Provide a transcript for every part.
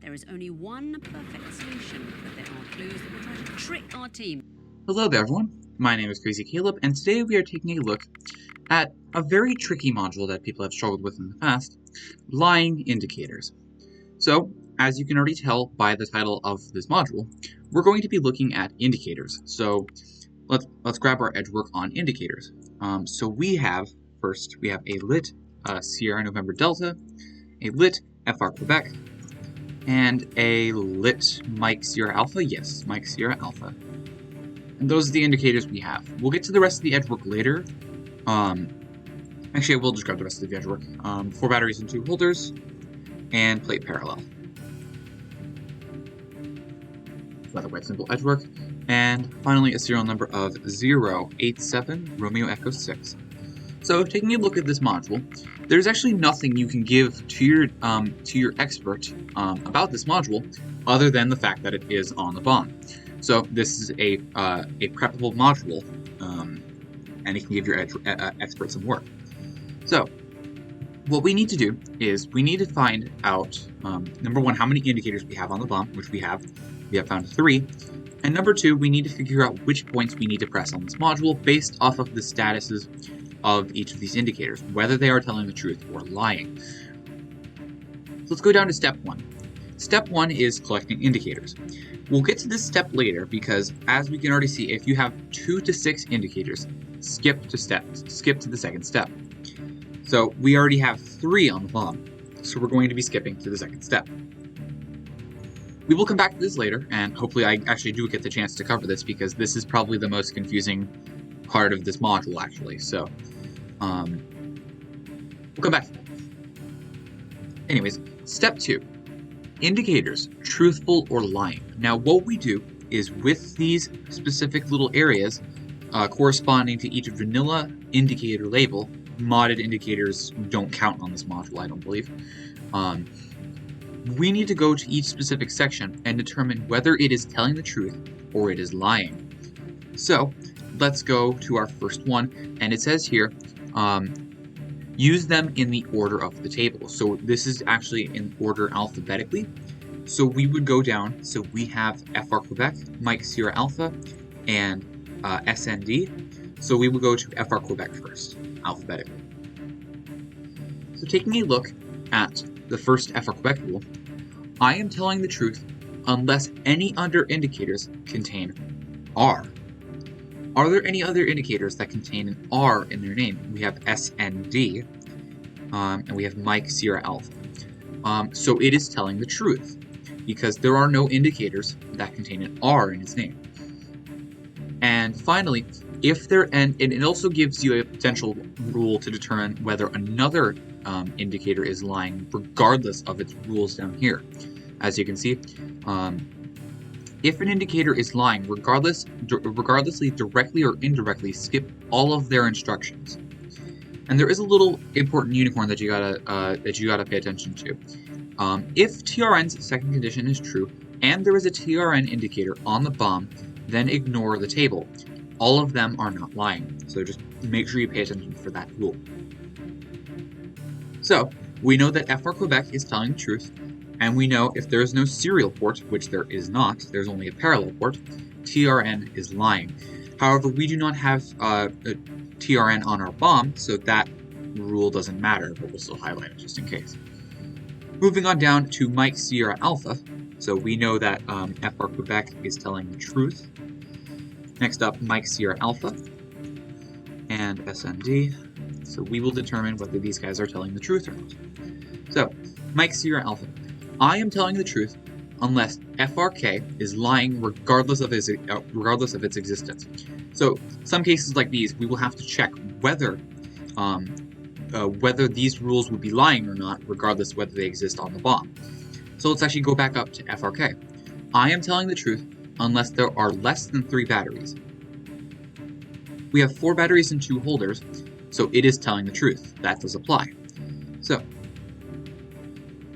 There is only one perfect solution, but there are clues that will try to trick our team. Hello there everyone, my name is Crazy Caleb, and today we are taking a look at a very tricky module that people have struggled with in the past, lying indicators. So, as you can already tell by the title of this module, we're going to be looking at indicators. So, let's grab our edgework on indicators. So we have a lit Sierra November Delta, a lit FR Quebec, and a lit Mike Sierra Alpha. Yes, Mike Sierra Alpha. And those are the indicators we have. We'll get to the rest of the edgework later. Actually, I will just grab the rest of the edgework. 4 batteries and 2 holders, and plate parallel. Rather white simple edgework. And finally, a serial number of 087 Romeo Echo 6. So, taking a look at this module, there's actually nothing you can give to your expert about this module, other than the fact that it is on the bomb. So this is a preppable module, and it can give your expert some work. So what we need to do is we need to find out, number one, how many indicators we have on the bomb, which we have found 3. And number 2, we need to figure out which points we need to press on this module based off of the statuses of each of these indicators, whether they are telling the truth or lying. So let's go down to step 1. Step 1 is collecting indicators. We'll get to this step later because, as we can already see, if you have 2 to 6 indicators, skip to the second step. So we already have 3 on the bomb, so we're going to be skipping to the second step. We will come back to this later, and hopefully I actually do get the chance to cover this because this is probably the most confusing part of this module, actually. So we'll come back to that. Anyways, step 2. Indicators, truthful or lying. Now what we do is with these specific little areas corresponding to each vanilla indicator label, modded indicators don't count on this module, I don't believe. We need to go to each specific section and determine whether it is telling the truth or it is lying. So let's go to our first one, and it says here, use them in the order of the table. So this is actually in order alphabetically. So we would go down, so we have FR Quebec, Mike Sierra Alpha, and SND. So we would go to FR Quebec first, alphabetically. So taking a look at the first FR Quebec rule, I am telling the truth unless any other indicators contain R. Are there any other indicators that contain an R in their name? We have SND, and we have Mike Sierra Alpha. So it is telling the truth, because there are no indicators that contain an R in its name. And finally, and it also gives you a potential rule to determine whether another indicator is lying, regardless of its rules down here. As you can see, if an indicator is lying, regardlessly directly or indirectly, skip all of their instructions. And there is a little important unicorn that you gotta pay attention to. If TRN's second condition is true, and there is a TRN indicator on the bomb, then ignore the table. All of them are not lying, so just make sure you pay attention for that rule. So we know that FR Quebec is telling the truth. And we know if there is no serial port, which there is not, there's only a parallel port, TRN is lying. However, we do not have a TRN on our bomb, so that rule doesn't matter, but we'll still highlight it just in case. Moving on down to Mike Sierra Alpha, so we know that FR Quebec is telling the truth. Next up, Mike Sierra Alpha and SND, so we will determine whether these guys are telling the truth or not. So, Mike Sierra Alpha. I am telling the truth unless FRK is lying regardless of its existence. So some cases like these, we will have to check whether these rules would be lying or not, regardless whether they exist on the bomb. So let's actually go back up to FRK. I am telling the truth unless there are less than 3 batteries. We have 4 batteries and 2 holders, so it is telling the truth. That does apply. So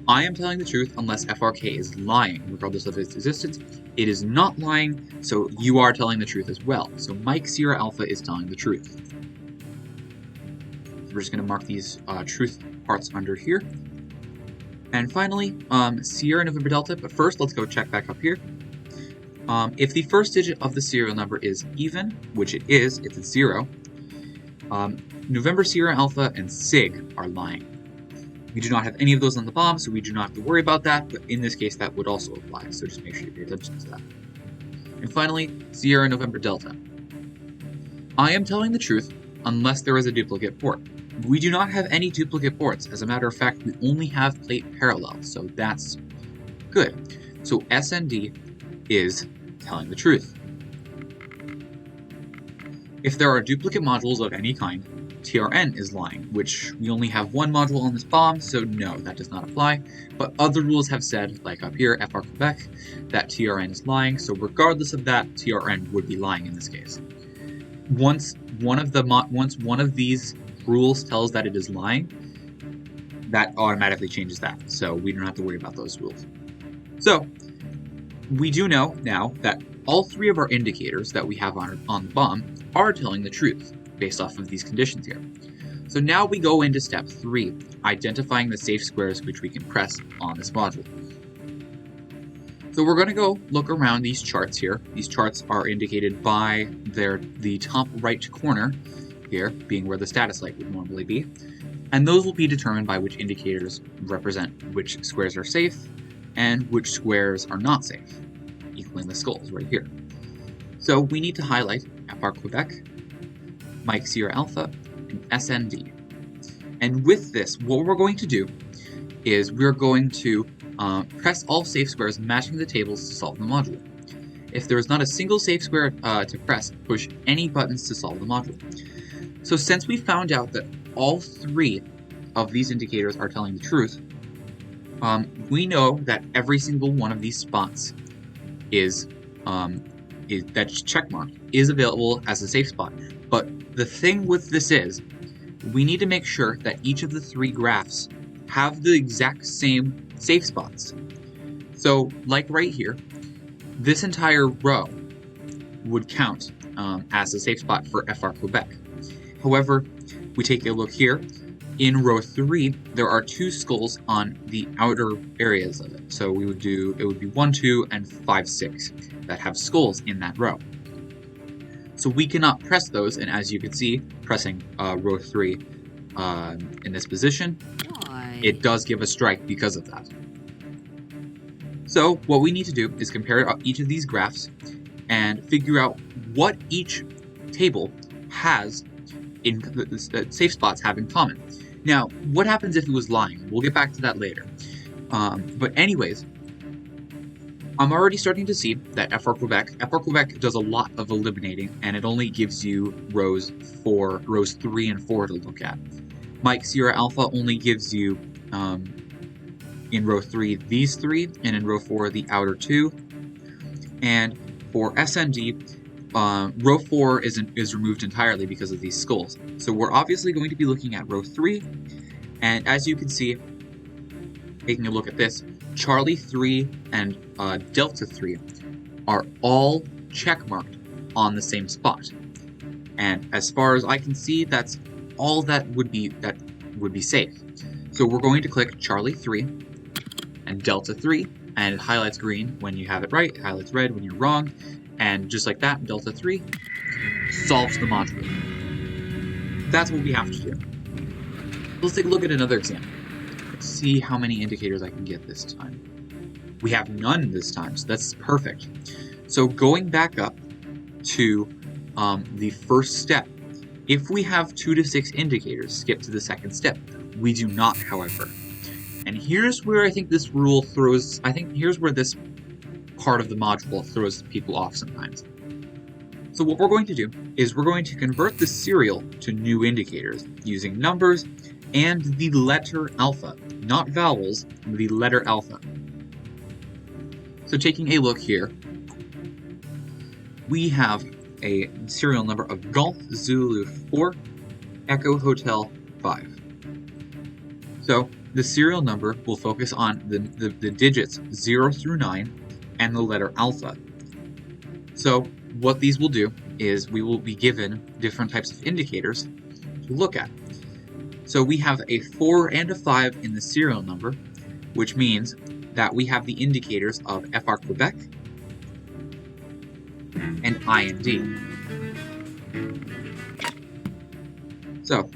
I am telling the truth unless FRK is lying, regardless of its existence. It is not lying, so you are telling the truth as well. So Mike Sierra Alpha is telling the truth. We're just going to mark these truth parts under here. And finally, Sierra November Delta, but first let's go check back up here. If the first digit of the serial number is even, which it is, it's at 0, November Sierra Alpha and SIG are lying. We do not have any of those on the bomb, so we do not have to worry about that, but in this case that would also apply, so just make sure you pay attention to that. And finally, Sierra November Delta. I am telling the truth unless there is a duplicate port. We do not have any duplicate ports. As a matter of fact, we only have plate parallel, so that's good. So SND is telling the truth. If there are duplicate modules of any kind, TRN is lying, which we only have one module on this bomb, so no, that does not apply. But other rules have said, like up here, FR Quebec, that TRN is lying, so regardless of that, TRN would be lying in this case. Once one of these rules tells that it is lying, that automatically changes that, so we don't have to worry about those rules. So, we do know now that all 3 of our indicators that we have on the bomb are telling the truth, based off of these conditions here. So now we go into step 3, identifying the safe squares which we can press on this module. So we're going to go look around these charts here. These charts are indicated by the top right corner here, being where the status light would normally be. And those will be determined by which indicators represent which squares are safe and which squares are not safe, equaling the skulls right here. So we need to highlight FR Quebec, Mike Sierra Alpha, and SND. And with this, what we're going to do is we're going to press all safe squares matching the tables to solve the module. If there is not a single safe square to press, push any buttons to solve the module. So since we found out that all 3 of these indicators are telling the truth, we know that every single one of these spots that's checkmarked is available as a safe spot. But the thing with this is, we need to make sure that each of the 3 graphs have the exact same safe spots. So, like right here, this entire row would count as a safe spot for FR Quebec. However, we take a look here. In row 3, there are 2 skulls on the outer areas of it. So it would be 1, 2, and 5, 6 that have skulls in that row. So we cannot press those, and as you can see, pressing row 3 in this position, it does give a strike because of that. So what we need to do is compare each of these graphs and figure out what each table has in the safe spots have in common. Now, what happens if it was lying? We'll get back to that later. But anyways, I'm already starting to see that FR Quebec does a lot of eliminating, and it only gives you rows 3 and 4 to look at. Mike Sierra Alpha only gives you, in row 3, these 3, and in row 4, the outer 2. And for SND, row 4 is removed entirely because of these skulls. So we're obviously going to be looking at row 3, and as you can see, taking a look at this, Charlie 3 and Delta 3 are all checkmarked on the same spot. And as far as I can see, that's all that would be safe. So we're going to click Charlie 3 and Delta 3, and it highlights green when you have it right, it highlights red when you're wrong, and just like that, Delta 3 solves the module. That's what we have to do. Let's take a look at another example. Let's see how many indicators I can get this time. We have none this time, so that's perfect. So going back up to the first step, if we have 2 to 6 indicators, skip to the second step. We do not, however. And here's where I think this rule throws, here's where this part of the module throws people off sometimes. So what we're going to do is we're going to convert the serial to new indicators using numbers and the letter alpha, not vowels, the letter alpha. So taking a look here, we have a serial number of Golf Zulu 4, Echo Hotel 5. So the serial number will focus on the digits 0 through 9 and the letter alpha. So what these will do is we will be given different types of indicators to look at. So we have a 4 and a 5 in the serial number, which means that we have the indicators of FR Quebec and IND. So,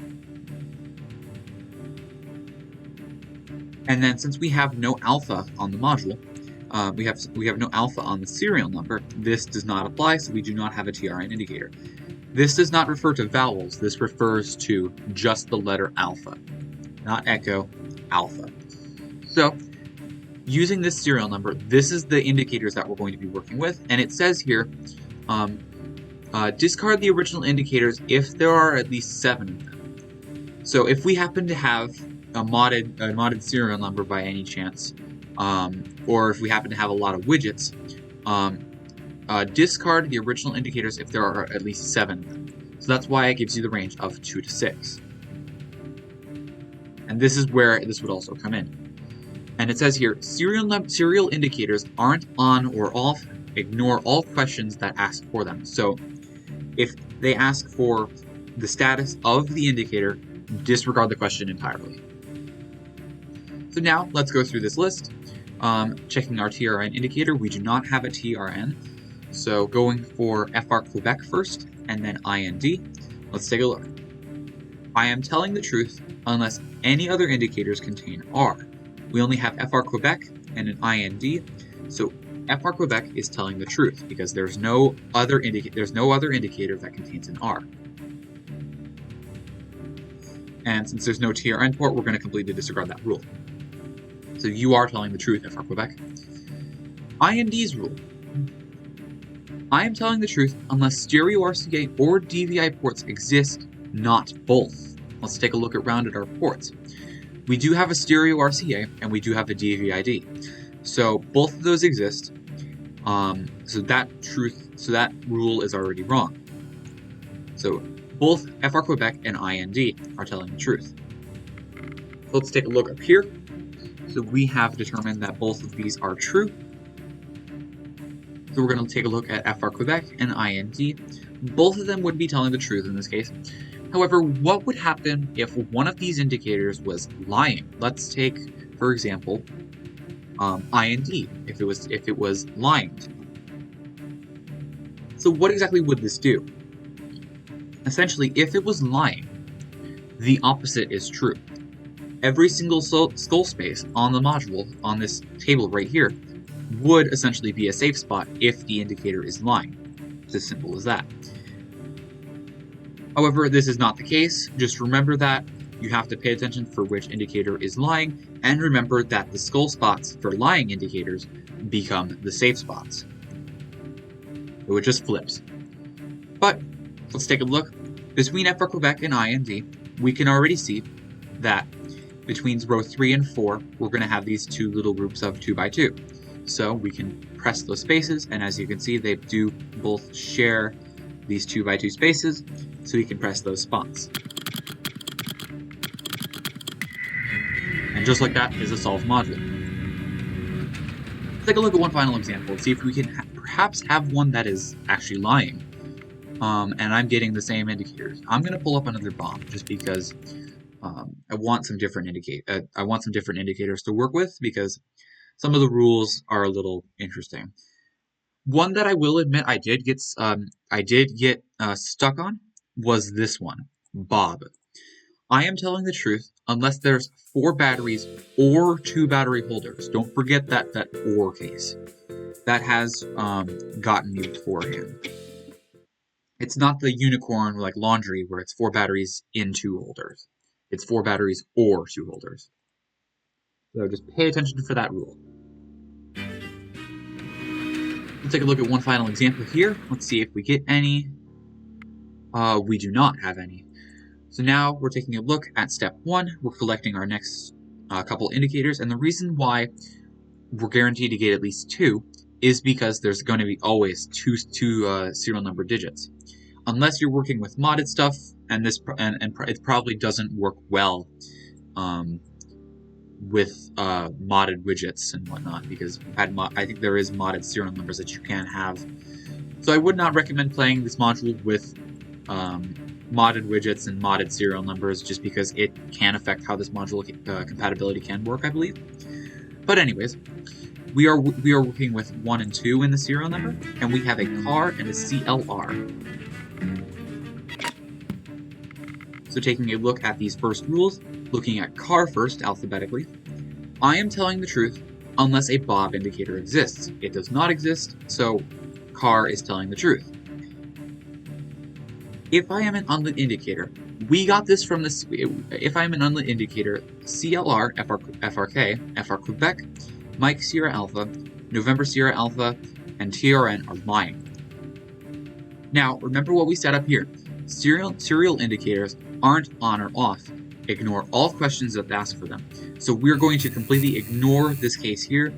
and then since we have no alpha on the module, we have no alpha on the serial number, this does not apply, so we do not have a TRN indicator. This does not refer to vowels, this refers to just the letter alpha, not echo, alpha. So, using this serial number, this is the indicators that we're going to be working with, and it says here, discard the original indicators if there are at least 7 of them. So if we happen to have a modded serial number by any chance, or if we happen to have a lot of widgets, discard the original indicators if there are at least 7 of them. So that's why it gives you the range of 2 to 6. And this is where this would also come in. And it says here, serial indicators aren't on or off. Ignore all questions that ask for them. So if they ask for the status of the indicator, disregard the question entirely. So now let's go through this list. Checking our TRN indicator, we do not have a TRN. So going for FR Quebec first, and then IND, let's take a look. I am telling the truth unless any other indicators contain R. We only have FR Quebec and an IND, so FR Quebec is telling the truth because there's no other indicator that contains an R. And since there's no TRN port, we're going to completely disregard that rule. So you are telling the truth, FR Quebec. IND's rule. I am telling the truth unless stereo RCA or DVI ports exist, not both. Let's take a look around at our ports. We do have a stereo RCA and we do have a DVI-D. So both of those exist. So that rule is already wrong. So both FR Quebec and IND are telling the truth. Let's take a look up here. So we have determined that both of these are true. So we're going to take a look at FR Quebec and IND. Both of them would be telling the truth in this case. However, what would happen if one of these indicators was lying? Let's take, for example, IND, if it was lying. So what exactly would this do? Essentially, if it was lying, the opposite is true. Every single skull space on the module, on this table right here, would essentially be a safe spot if the indicator is lying. It's as simple as that. However, this is not the case. Just remember that you have to pay attention for which indicator is lying, and remember that the skull spots for lying indicators become the safe spots. So it just flips. But let's take a look. Between FR Quebec and IND, we can already see that between row 3 and 4, we're going to have these two little groups of 2 by 2. So we can press those spaces, and as you can see, they do both share these 2 by 2 spaces, so we can press those spots. And just like that is a solved module. Let's take a look at one final example and see if we can perhaps have one that is actually lying. And I'm getting the same indicators. I'm going to pull up another bomb just because I want some different indicators to work with because some of the rules are a little interesting. One that I will admit I did get stuck on was this one, Bob. I am telling the truth unless there's 4 batteries or 2 battery holders. Don't forget that or case. That has gotten me beforehand. It's not the unicorn like laundry where it's 4 batteries in 2 holders. It's 4 batteries or 2 holders. So just pay attention for that rule. Let's take a look at one final example here. Let's see if we get any. We do not have any. So now we're taking a look at step 1. We're collecting our next couple indicators, and the reason why we're guaranteed to get at least 2 is because there's going to be always two serial number digits. Unless you're working with modded stuff, and it probably doesn't work well with modded widgets and whatnot, because I think there is modded serial numbers that you can have. So I would not recommend playing this module with modded widgets and modded serial numbers, just because it can affect how this module compatibility can work, I believe. But anyways, we are working with 1 and 2 in the serial number, and we have a car and a CLR. So taking a look at these first rules, looking at car first alphabetically, I am telling the truth unless a Bob indicator exists. It does not exist, so car is telling the truth. If I am an unlit indicator, we got this from this. If I'm an unlit indicator, CLR, FRK, FR Quebec, Mike Sierra Alpha, November Sierra Alpha, and TRN are lying. Now, remember what we set up here. Serial indicators aren't on or off. Ignore all questions that ask for them. So we're going to completely ignore this case here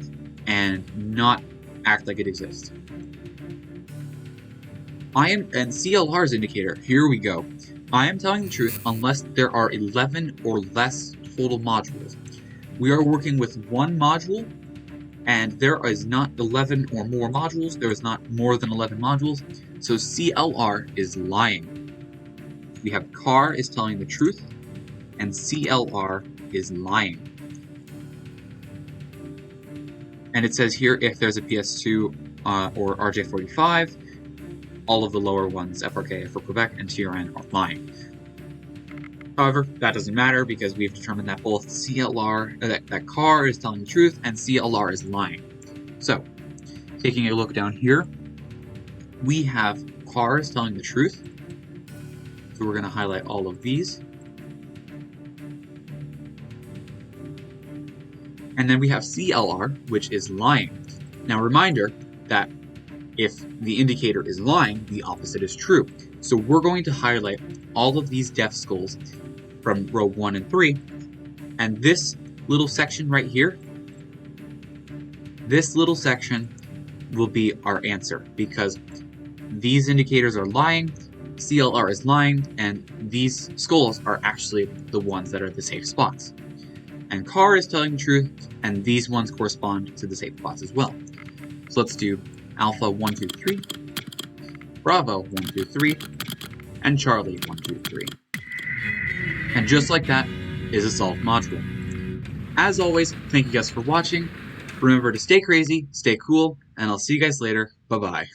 and not act like it exists. And CLR's indicator, here we go. I am telling the truth unless there are 11 or less total modules. We are working with one module, and there is not 11 or more modules. There is not more than 11 modules, so CLR is lying. We have car is telling the truth, and CLR is lying. And it says here if there's a PS2 or RJ45, all of the lower ones, FRK, FR Quebec, and TRN are lying. However, that doesn't matter because we've determined that both that car is telling the truth and CLR is lying. So, taking a look down here, we have car is telling the truth. So we're going to highlight all of these. And then we have CLR, which is lying. Now, reminder that if the indicator is lying, the opposite is true. So we're going to highlight all of these deaf skulls from row 1 and 3. And this little section right here, this little section will be our answer because these indicators are lying, CLR is lying, and these skulls are actually the ones that are the safe spots. And car is telling the truth, and these ones correspond to the safe spots as well. So let's do Alpha 1, 2, 3, Bravo 1, 2, 3, and Charlie 1, 2, 3. And just like that is a solved module. As always, thank you guys for watching. Remember to stay crazy, stay cool, and I'll see you guys later. Bye-bye.